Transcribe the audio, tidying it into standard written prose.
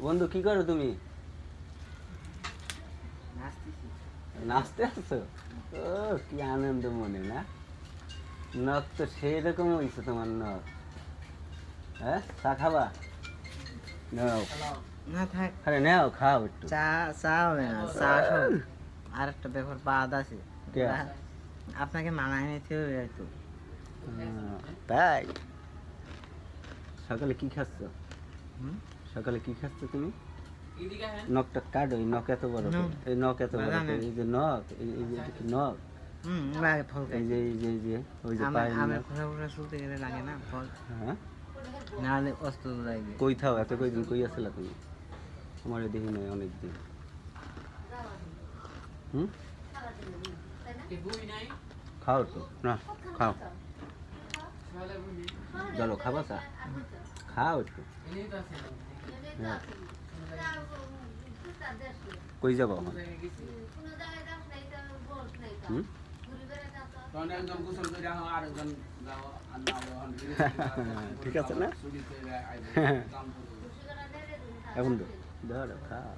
বন্ধু কি করো তুমি? নাচতেছি। নাচতে আসছো? ও কি আনন্দ মনে না? নখ তো সেই রকম হয়েছে তোমার নখ। হ্যাঁ, চা খাবা? নাও, না থাক, আরে নাও, খাও একটু। চা চা হবে না, চা সব আর একটা ব্যাপার বাদ আছে। কে? আপনাকে মানায় নিতে হবে একটু। তাই? সকালে কি খাচ্ছ? হুম? সকালে কি খাচ্ছ তুমি? নখটা কাটো, এই নখ এত বড় নখ, করে, এই নখ এত বড় বাগানে। করে, এই যে নখ, এই যে এটা কি নখ? লাগে ফল এই খাইতে। যে ওই যে পায়ের আমের নখ। খোসা ফোসা শুলতে গেলে লাগে না ফল, হ্যাঁ, নাহলে অস্ত্র লাগবে। কই থাও এত কয়দিন কই আসলা তুমি? আমার দেখি নাই অনেক দিন। হুম, খাও তো না, খাও, চলো খাবা চা, খাও একটু। হ্যাঁ। কই যাবো এখন? হুম? ঠিক আছে না? এখন তো ধরো খাও।